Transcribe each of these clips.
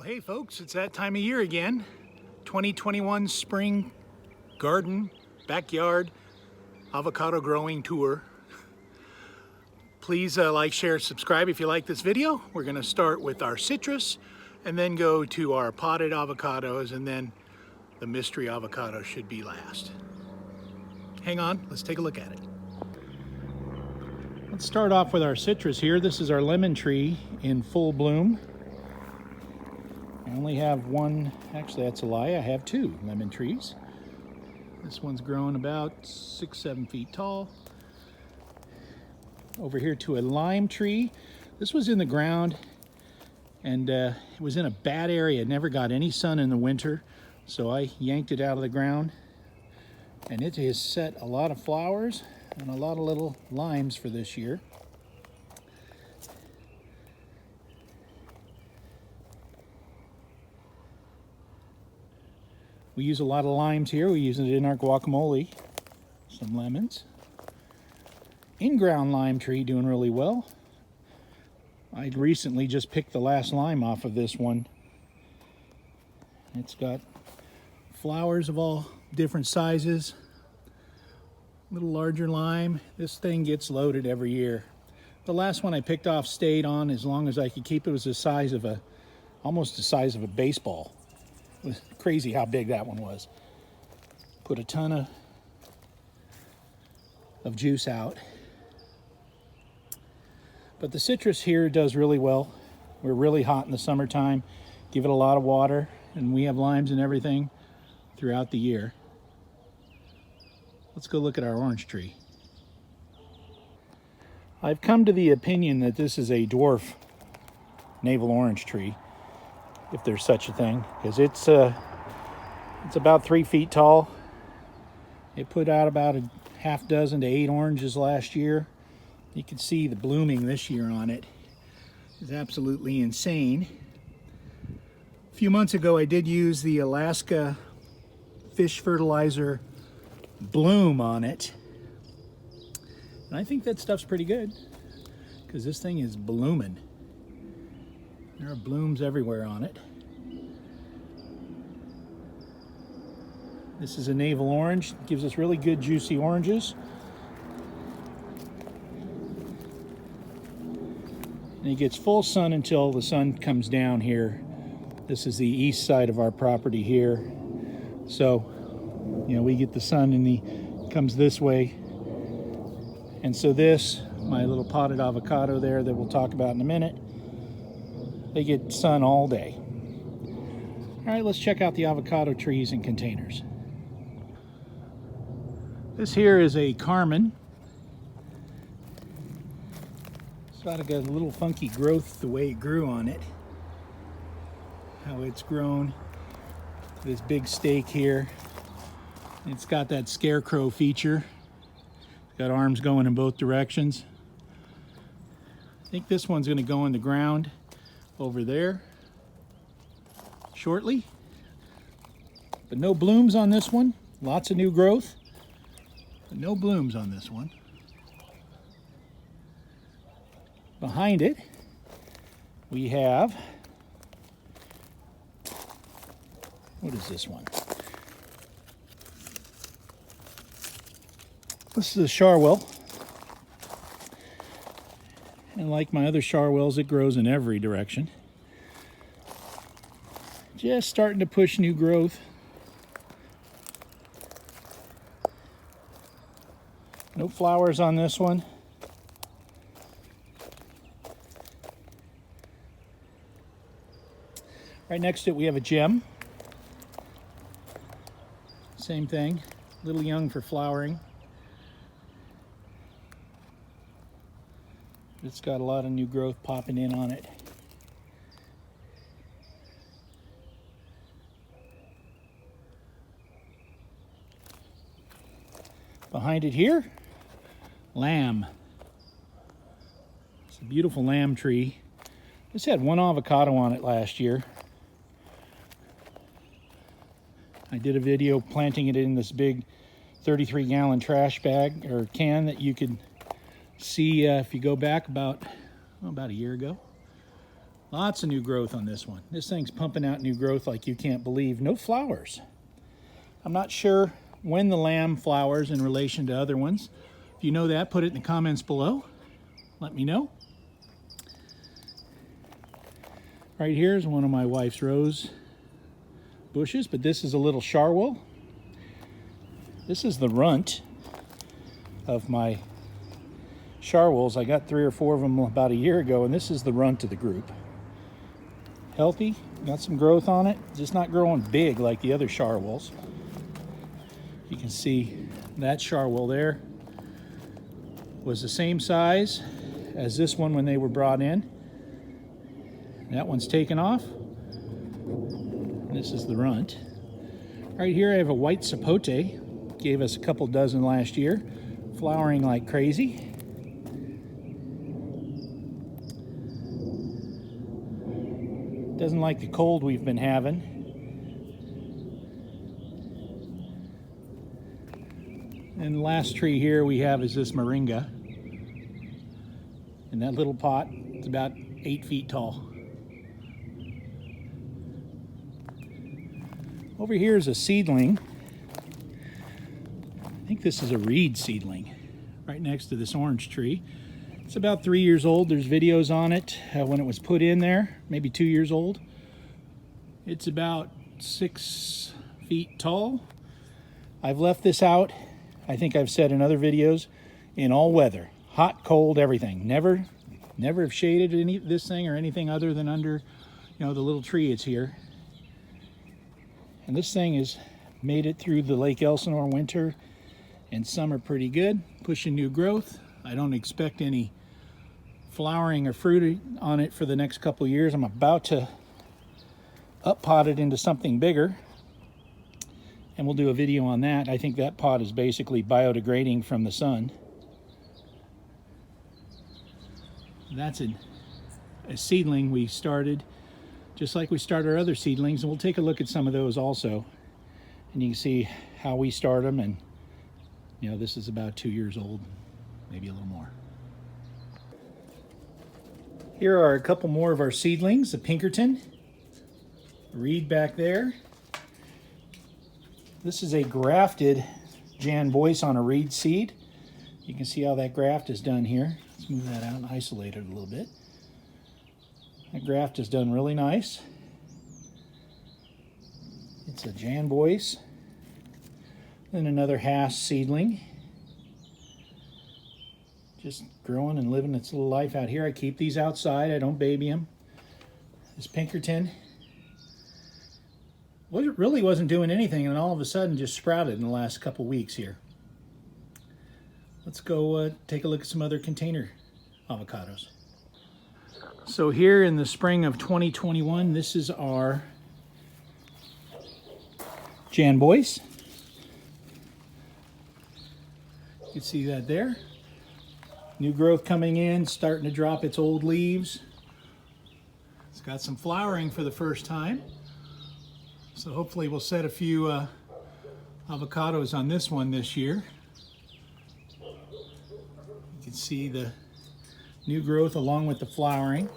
Well, hey folks, it's that time of year again. 2021 spring garden, backyard, avocado growing tour. Please like, share, subscribe if you like this video. We're gonna start with our citrus and then go to our potted avocados, and then the mystery avocado should be last. Hang on, let's take a look at it. Let's start off with our citrus here. This is our lemon tree in full bloom. I only have one, actually that's a lie, I have two lemon trees. This one's grown about 6-7 feet tall. Over here to a lime tree. This was in the ground and it was in a bad area. It never got any sun in the winter, so I yanked it out of the ground, and it has set a lot of flowers and a lot of little limes for this year. We use a lot of limes here. We use it in our guacamole. Some lemons. In-ground lime tree doing really well. I recently just picked the last lime off of this one. It's got flowers of all different sizes. A little larger lime. This thing gets loaded every year. The last one I picked off stayed on as long as I could keep. It was the size of almost the size of a baseball. It was crazy how big that one was. Put a ton of juice out. But the citrus here does really well. We're really hot in the summertime. Give it a lot of water, and we have limes and everything throughout the year. Let's go look at our orange tree. I've come to the opinion that this is a dwarf navel orange tree, if there's such a thing, because it's about 3 feet tall. It put out about a half dozen to 8 oranges last year. You can see the blooming this year on it is absolutely insane. A few months ago I did use the Alaska fish fertilizer bloom on it, and I think that stuff's pretty good because this thing is blooming. There are blooms everywhere on it. This is a navel orange. It gives us really good juicy oranges. And it gets full sun until the sun comes down here. This is the east side of our property here. So, you know, we get the sun and he comes this way. And so this, my little potted avocado there that we'll talk about in a minute, they get sun all day. All right, let's check out the avocado trees in containers. This here is a Carmen. It's got a little funky growth the way it grew on it. How it's grown. This big stake here. It's got that scarecrow feature. It's got arms going in both directions. I think this one's going to go in the ground over there shortly. But no blooms on this one. Lots of new growth, but no blooms on this one. Behind it, we have, what is this one? This is a Charwell. And like my other Charwells, it grows in every direction. Just starting to push new growth. No flowers on this one. Right next to it we have a gem. Same thing, a little young for flowering. It's got a lot of new growth popping in on it. Behind it here, lamb. It's a beautiful lamb tree. This had one avocado on it last year. I did a video planting it in this big 33-gallon trash bag or can that you could see if you go back about a year ago. Lots of new growth on this one. This thing's pumping out new growth like you can't believe. No flowers. I'm not sure when the lamb flowers in relation to other ones. If you know that, put it in the comments below. Let me know. Right here is one of my wife's rose bushes, but this is a little charwell. This is the runt of my charwells. I got 3 or 4 of them about a year ago, and this is the runt of the group. Healthy, got some growth on it, just not growing big like the other charwells. You can see that charwell there was the same size as this one when they were brought in. That one's taken off. This is the runt. Right here I have a white sapote. Gave us a couple dozen last year. Flowering like crazy. Doesn't like the cold we've been having. And the last tree here we have is this moringa. In that little pot, it's about 8 feet tall. Over here is a seedling. I think this is a reed seedling right next to this orange tree. It's about 3 years old. There's videos on it when it was put in there, maybe 2 years old. It's about 6 feet tall. I've left this out, I think I've said in other videos, in all weather. Hot, cold, everything. Never have shaded this thing or anything other than under, the little tree it's here. And this thing has made it through the Lake Elsinore winter and summer pretty good, pushing new growth. I don't expect any flowering or fruit on it for the next couple of years. I'm about to up pot it into something bigger, and we'll do a video on that. I think that pot is basically biodegrading from the sun. That's a seedling we started just like we start our other seedlings, and we'll take a look at some of those also, and you can see how we start them. And this is about 2 years old, maybe a little more. Here are a couple more of our seedlings, the Pinkerton, reed back there. This is a grafted Jan Boyce on a reed seed. You can see how that graft is done here. Let's move that out and isolate it a little bit. That graft is done really nice. It's a Jan Boyce. Then another Hass seedling. Just growing and living its little life out here. I keep these outside. I don't baby them. This Pinkerton really wasn't doing anything, and all of a sudden just sprouted in the last couple weeks here. Let's go take a look at some other container avocados. So here in the spring of 2021, this is our Jan Boyce. You can see that there. New growth coming in, starting to drop its old leaves. It's got some flowering for the first time. So hopefully we'll set a few avocados on this one this year. You can see the new growth along with the flowering.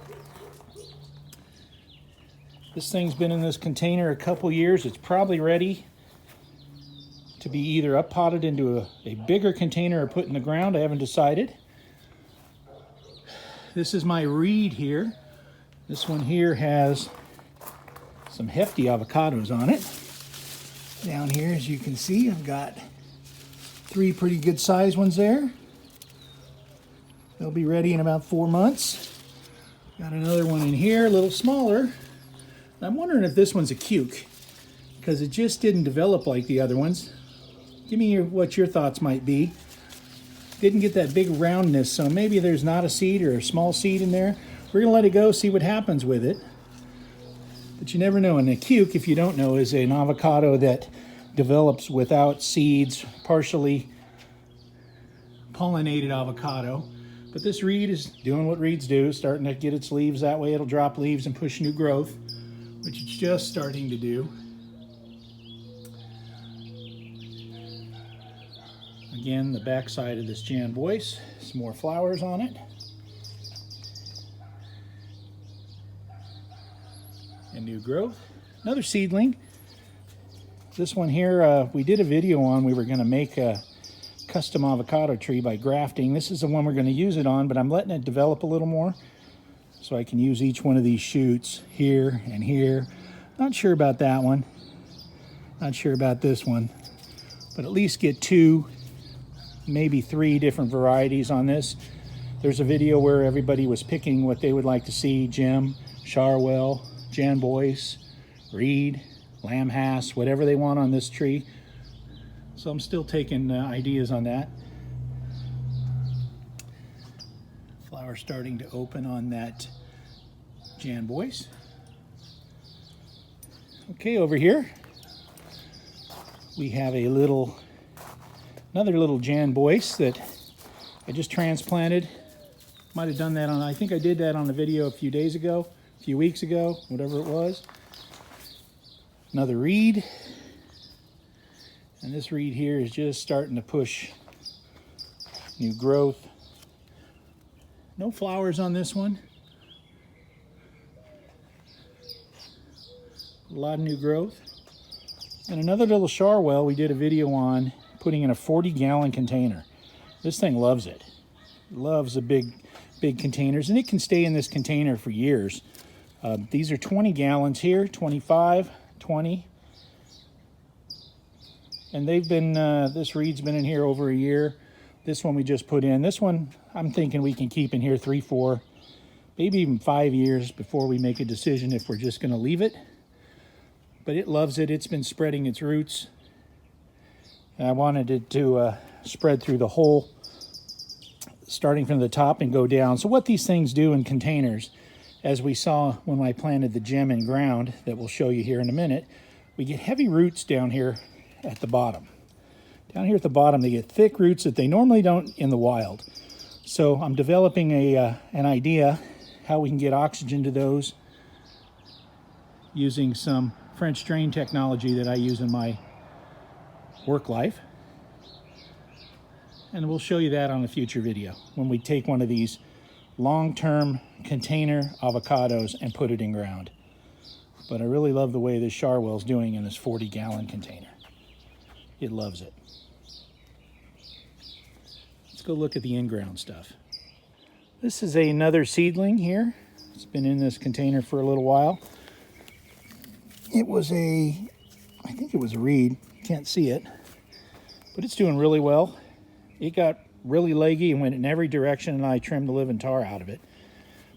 This thing's been in this container a couple years. It's probably ready to be either up potted into a bigger container or put in the ground. I haven't decided. This is my reed here. This one here has some hefty avocados on it. Down here, as you can see, I've got 3 pretty good sized ones there. They'll be ready in about 4 months. Got another one in here, a little smaller. I'm wondering if this one's a cuke, because it just didn't develop like the other ones. Give me what your thoughts might be. Didn't get that big roundness, so maybe there's not a seed or a small seed in there. We're gonna let it go, see what happens with it. But you never know. And a cuke, if you don't know, is an avocado that develops without seeds, partially pollinated avocado. But this reed is doing what reeds do, starting to get its leaves. That way it'll drop leaves and push new growth, which it's just starting to do. Again, the back side of this Jan Boyce, some more flowers on it. and new growth. Another seedling. This one here, we did a video on. We were going to make a custom avocado tree by grafting. This is the one we're going to use it on, but I'm letting it develop a little more so I can use each one of these shoots here and here. Not sure about that one. Not sure about this one, but at least get 2, maybe 3 different varieties on this. There's a video where everybody was picking what they would like to see: Jim, Charwell, Jan Boyce, Reed, Lamb-Hass, whatever they want on this tree. So I'm still taking ideas on that. Flower starting to open on that Jan Boyce. Okay, over here we have another little Jan Boyce that I just transplanted. Might have done that on, I think I did that on a video a few weeks ago, whatever it was. Another reed. And this reed here is just starting to push new growth. No flowers on this one. A lot of new growth. And another little Charwell we did a video on putting in a 40-gallon container. This thing loves it. It loves the big containers, and it can stay in this container for years. These are 20 gallons here, 25, 20. And they've been, this reed's been in here over a year. This one we just put in. This one I'm thinking we can keep in here 3, 4, maybe even 5 years before we make a decision if we're just gonna leave it. But it loves it. It's been spreading its roots. And I wanted it to spread through the whole, starting from the top and go down. So what these things do in containers, as we saw when I planted the gem in ground that we'll show you here in a minute, we get heavy roots down here at the bottom. Down here at the bottom, they get thick roots that they normally don't in the wild. So I'm developing an idea how we can get oxygen to those using some French drain technology that I use in my work life. And we'll show you that on a future video when we take one of these long-term container avocados and put it in ground. But I really love the way this Charwell's doing in this 40-gallon container. It loves it. Let's go look at the in-ground stuff. This is another seedling here. It's been in this container for a little while. It was I think it was a reed. Can't see it, but it's doing really well. It got really leggy and went in every direction, and I trimmed the living tar out of it.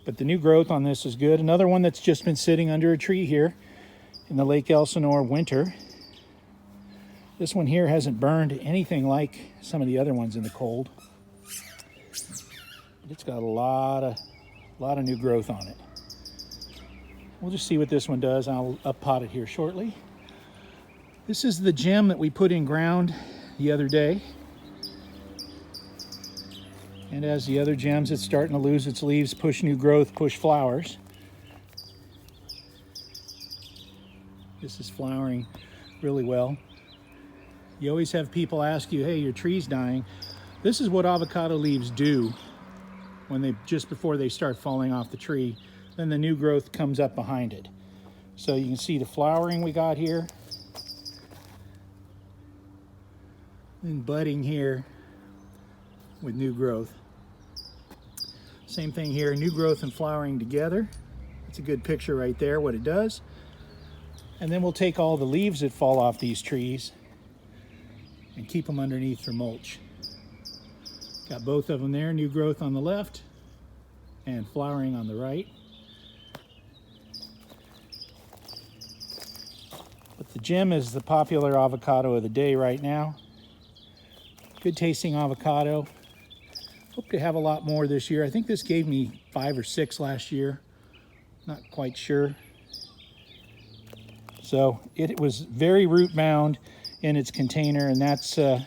But the new growth on this is good. Another one that's just been sitting under a tree here in the Lake Elsinore winter. This one here hasn't burned anything like some of the other ones in the cold. But it's got a lot of new growth on it. We'll just see what this one does. I'll up-pot it here shortly. This is the gem that we put in ground the other day. And as the other gems, it's starting to lose its leaves, push new growth, push flowers. This is flowering really well. You always have people ask you, hey, your tree's dying. This is what avocado leaves do when just before they start falling off the tree. Then the new growth comes up behind it. So you can see the flowering we got here. And budding here with new growth. Same thing here, new growth and flowering together. It's a good picture right there, what it does. And then we'll take all the leaves that fall off these trees and keep them underneath for mulch. Got both of them there, new growth on the left and flowering on the right. But the gem is the popular avocado of the day right now. Good tasting avocado. Hope to have a lot more this year. I think this gave me 5 or 6 last year. Not quite sure. So it was very root bound in its container, and that's there's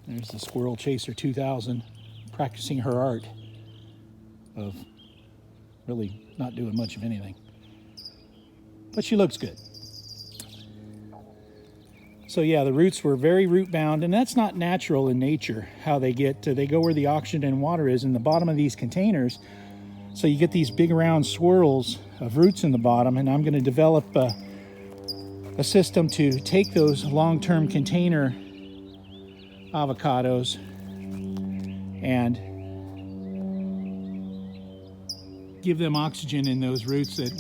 the Squirrel Chaser 2000 practicing her art of really not doing much of anything. But she looks good. So yeah, the roots were very root bound, and that's not natural in nature how they get they go where the oxygen and water is in the bottom of these containers. So you get these big round swirls of roots in the bottom, and I'm going to develop a system to take those long-term container avocados and give them oxygen in those roots that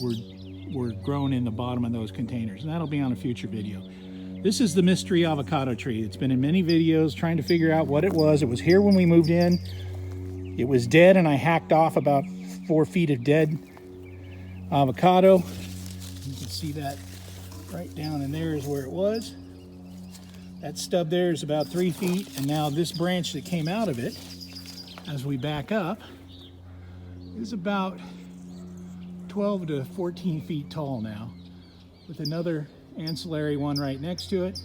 were grown in the bottom of those containers. And that'll be on a future video. This is the mystery avocado tree. It's been in many videos trying to figure out what it was. It was here when we moved in. It was dead, and I hacked off about 4 feet of dead avocado. You can see that right down in there is where it was. That stub there is about 3 feet, and now this branch that came out of it, as we back up, is about 12 to 14 feet tall now, with another ancillary one right next to it.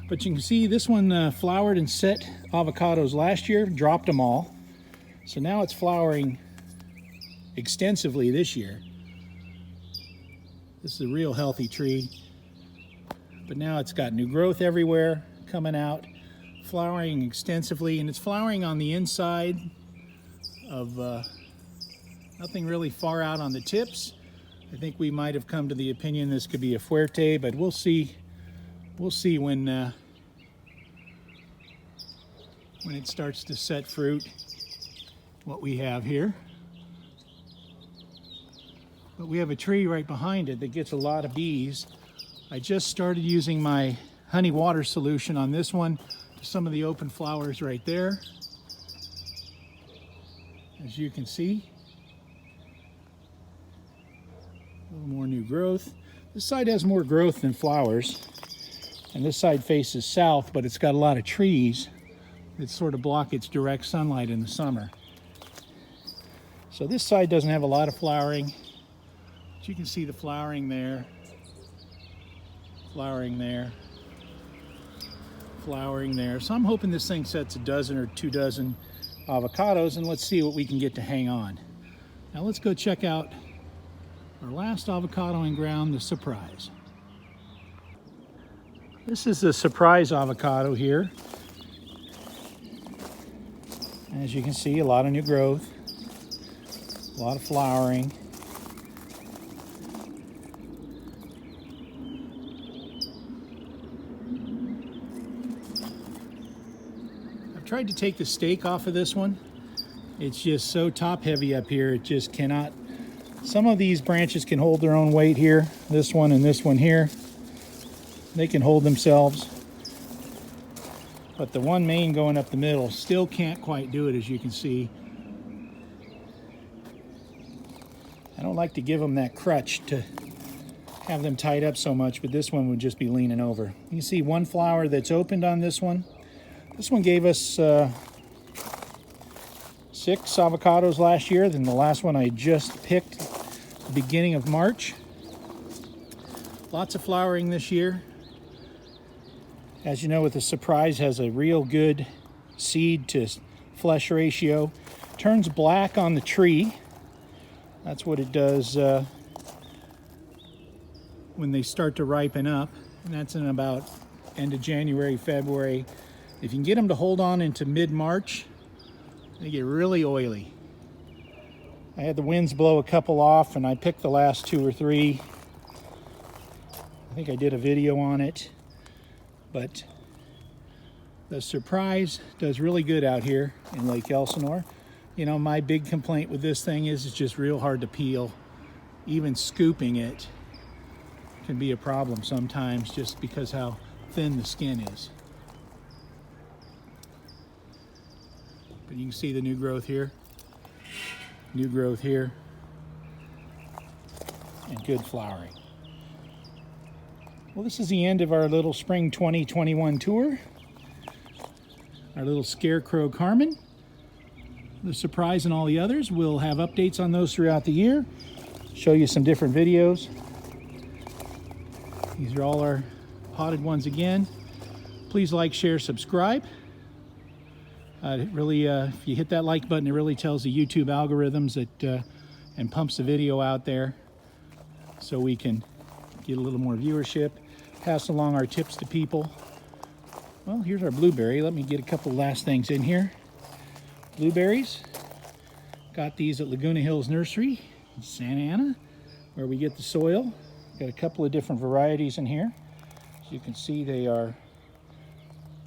But you can see this one flowered and set avocados last year, dropped them all. So now it's flowering extensively this year. This is a real healthy tree, but now it's got new growth everywhere coming out, flowering extensively, and it's flowering on the inside of nothing really far out on the tips. I think we might have come to the opinion this could be a fuerte, but we'll see. We'll see when it starts to set fruit what we have here. But we have a tree right behind it that gets a lot of bees. I just started using my honey water solution on this one to some of the open flowers right there. As you can see, a little more new growth. This side has more growth than flowers, and this side faces south, but it's got a lot of trees that sort of block its direct sunlight in the summer. So this side doesn't have a lot of flowering, but you can see the flowering there, flowering there, flowering there. So I'm hoping this thing sets a dozen or 2 dozen avocados, and let's see what we can get to hang on. Now let's go check out our last avocado in ground, the surprise. This is the surprise avocado here. As you can see, a lot of new growth, a lot of flowering. I've tried to take the stake off of this one. It's just so top heavy up here, it just cannot. Some of these branches can hold their own weight here. This one and this one here, they can hold themselves. But the one main going up the middle still can't quite do it, as you can see. I don't like to give them that crutch to have them tied up so much, but this one would just be leaning over. You can see one flower that's opened on this one. This one gave us 6 avocados last year. Then the last one I just picked the beginning of March. Lots of flowering this year. As you know, with the surprise, has a real good seed to flesh ratio. Turns black on the tree. That's what it does when they start to ripen up, and that's in about end of January, February. If you can get them to hold on into mid-March, they get really oily. I had the winds blow a couple off, and I picked the last 2 or 3. I think I did a video on it, but the surprise does really good out here in Lake Elsinore. You know, my big complaint with this thing is it's just real hard to peel. Even scooping it can be a problem sometimes, just because how thin the skin is. But you can see the new growth here, and good flowering. Well, this is the end of our little spring 2021 tour. Our little scarecrow Carmen, the surprise, and all the others. We'll have updates on those throughout the year. Show you some different videos. These are all our potted ones again. Please like, share, subscribe. It really, if you hit that like button, it really tells the YouTube algorithms that and pumps the video out there, so we can get a little more viewership, pass along our tips to people. Well, here's our blueberry. Let me get a couple last things in here. Blueberries, got these at Laguna Hills Nursery. Santa Ana, where we get the soil. Got a couple of different varieties in here. As you can see, they are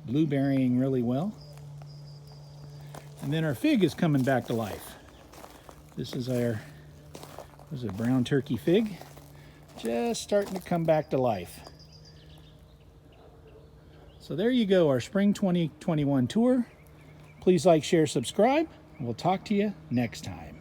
blueberrying really well. And then our fig is coming back to life. This is our brown turkey fig, just starting to come back to life. So there you go, our spring 2021 tour. Please like, share, subscribe. We'll talk to you next time.